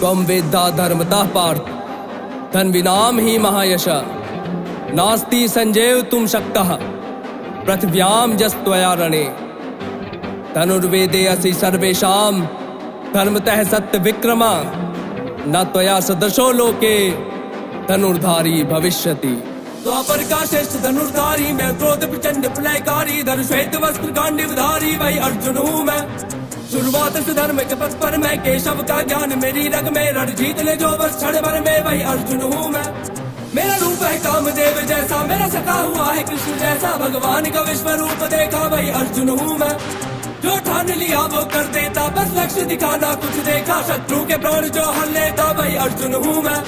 त्वं वेद्धा धर्मतः पार्थ धन्विनाम ही महायश नास्ति संजय तुम शक्तः पृथिव्याम यस्त्वया रणे धनुर्वेदे असि सर्वेषां धर्मतः सत्य विक्रमा न त्वया सदृशो लोके धनुर्धारी भविष्यति। द्वापर का श्रेष्ठ धनुर्धारी मैं, क्रोध प्रचंड प्रलयकारी, धर श्वेत वस्त्र गांडीवधारी वही अर्जुन हूँ मैं। शुरुआत से धर्म के पथ पर मैं, केशव का ज्ञान मेरी रग में, रण जीत ले जो बस क्षण भर में वही अर्जुन हूँ मैं। मेरा रूप है कामदेव जैसा, मेरा सखा हुआ है कृष्ण जैसा, भगवान का विश्व रूप देखा वही अर्जुन हूँ मैं। जो ठान लिया वो कर देता, बस लक्ष्य दिखाना कुछ देखा, शत्रु के प्राण जो हर लेता वही अर्जुन हूँ मैं।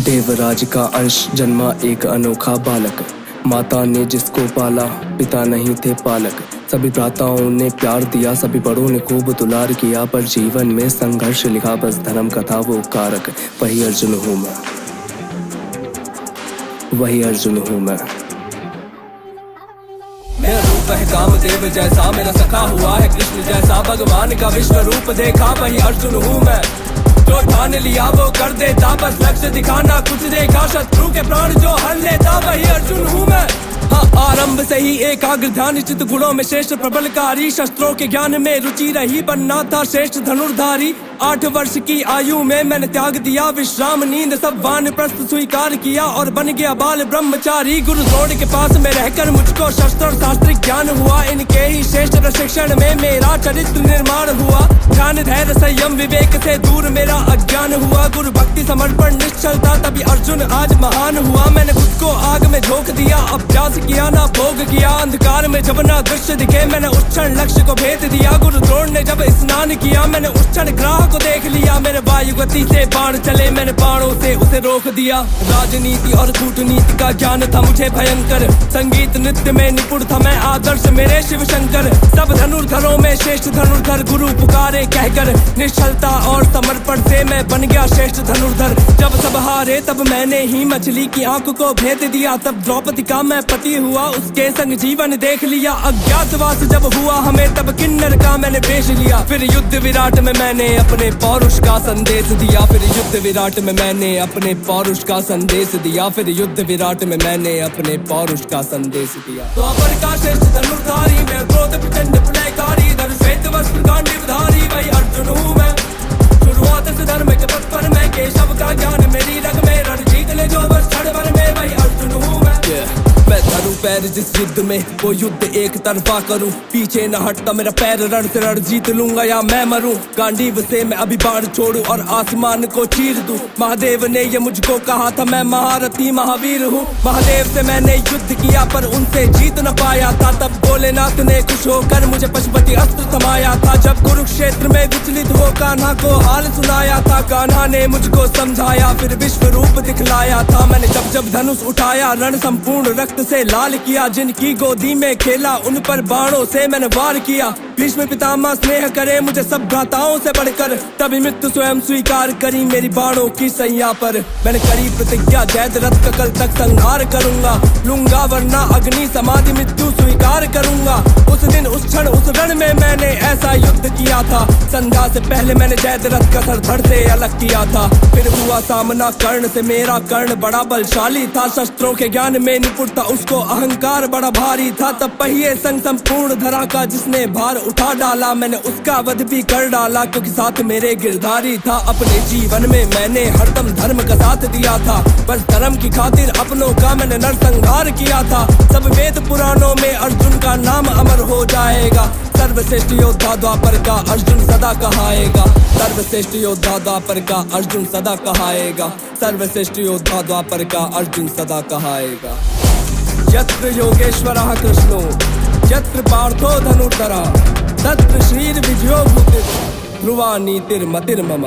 देवराज का अंश जन्मा एक अनोखा बालक, माता ने जिसको पाला पिता नहीं थे पालक। सभी भ्राताओं ने प्यार दिया, सभी बड़ों ने खूब दुलार किया, पर जीवन में संघर्ष लिखा बस धर्म का था वो कारक। वही अर्जुन हूँ मैं, वही अर्जुन हूँ मैं। मेरा रूप है कामदेव जैसा, मेरा सखा हुआ है कृष्ण जैसा, भगवान का विश्व रूप देखा वही अर्जुन हूँ मैं। जो ठान लिया वो कर देता, बस लक्ष्य दिखाना कुछ देखा, शत्रु के प्राण जो हर लेता वही अर्जुन हूँ मैं। हाँ, आरंभ से ही एकाग्र ध्यान, चित्त गुणों में श्रेष्ठ प्रबलकारी, शस्त्रों के ज्ञान में रुचि रही, बनना था श्रेष्ठ धनुर्धारी। 8 वर्ष की आयु में मैंने त्याग दिया विश्राम नींद, सब वानप्रस्थ स्वीकार किया और बन गया बाल ब्रह्मचारी। गुरु द्रोण के पास में रहकर मुझको शस्त्र शास्त्रिक ज्ञान हुआ, इनके ही श्रेष्ठ प्रशिक्षण में मेरा चरित्र निर्माण हुआ। ध्यान धैर्य संयम विवेक से दूर मेरा अज्ञान हुआ, गुरु भक्ति समर्पण निश्चलता तभी अर्जुन आज महान हुआ। मैंने खुद को आग में झोंक दिया, अभ्यास किया ना भोग किया, अंधकार में जब ना दृश्य दिखे मैंने उस क्षण लक्ष्य को भेद दिया। गुरु द्रोण ने जब स्नान किया मैंने उस क्षण ग्राह को देख लिया, मेरे वायु गति से बाण चले मैंने बाणों से उसे रोक दिया। राजनीति और कूटनीति का ज्ञान था मुझे भयंकर, संगीत नृत्य में निपुण था मैं, आदर्श मेरे शिव शंकर। सब धनुर्धरों में श्रेष्ठ धनुर्धर गुरु पुकारे कहकर, निश्चलता और समर्पण से मैं बन गया श्रेष्ठ धनुर्धर। जब सब हारे तब मैंने ही मछली की आंख को भेद दिया, तब द्रौपदी का मैं पति हुआ, उसके संग जीवन देख लिया। अज्ञातवास जब हुआ हमें तब किन्नर का मैंने वेश लिया, फिर युद्ध विराट में मैंने अपने पौरुष का संदेश दिया, फिर युद्ध विराट में मैंने अपने पौरुष का संदेश दिया, फिर युद्ध विराट में मैंने अपने पौरुष का संदेश दिया। द्वापर का श्रेष्ठ धनुर्धारी मैं, क्रोध प्रचंड प्रलयकारी, धर श्वेत वस्त्र गांडीवधारी वही अर्जुन हूँ मैं। शुरुआत से धर्म के पथ पर मैं, केशव का ज्ञान मेरी रग में, रण जीत ले जो बस क्षण भर में वही अर्जुन हूँ मैं। मैं धरूं पैर जिस युद्ध में वो युद्ध एक तरफा करूं, पीछे न हटता मेरा पैर, रण से रण जीत लूंगा या मैं मरूं। गांडीव से मैं अभी बाण छोड़ूं और आसमान को चीर दूं। महादेव ने ये मुझको कहा था मैं महारथी महावीर हूँ। महादेव से मैंने युद्ध किया पर उनसे जीत न पाया था, तब भोलेनाथ ने खुश होकर मुझे पशुपति अस्त्र थमाया था। जब कुरुक्षेत्र में विचलित हो कान्हा को हाल सुनाया था, कान्हा ने मुझको समझाया फिर विश्व रूप दिखलाया था। मैंने जब जब धनुष उठाया रण संपूर्ण रक्त से लाल किया, जिनकी गोदी में खेला उन पर बाणों से मैंने वार किया। भीष्म पितामह स्नेह करे मुझे सब भ्राताओं से बढ़कर, तभी मृत्यु स्वयं स्वीकार करी मेरी बाणों की सैया पर। मैंने करी प्रतिज्ञा जयद्रथ का कल तक संहार करूंगा, लूंगा वरना अग्नि समाधि मृत्यु स्वीकार करूंगा। उस दिन उस क्षण उस रण में मैंने ऐसा युद्ध किया था, संध्या से पहले मैंने जयद्रथ का सर धड़ से अलग किया था। फिर हुआ सामना कर्ण से, मेरा कर्ण बड़ा बलशाली था, शस्त्रों के ज्ञान में निपुण था, उसको अहंकार बड़ा भारी था। तब पहिए संग संपूर्ण धरा का जिसने भार उठा डाला, मैंने उसका वध भी कर डाला, क्योंकि साथ मेरे गिरधारी था। अपने जीवन में मैंने हरदम धर्म का साथ दिया था, बस धर्म की खातिर अपनों का मैंने नरसंहार किया था। सब वेद पुराणों में अर्जुन का नाम अमर हो जाएगा, सर्वश्रेष्ठ योद्धा द्वापर का अर्जुन सदा कहाएगा। सर्वश्रेष्ठ योद्धा द्वापर का अर्जुन सदा कहाएगा, सर्वश्रेष्ठ योद्धा द्वापर का अर्जुन सदा कहाएगा। यत्र योगेश्वरः कृष्णो यत्र पार्थो धनुर्धरः तत्र श्रीर्विजयो भूतिः ध्रुवा नीतिर्मतिर्मम।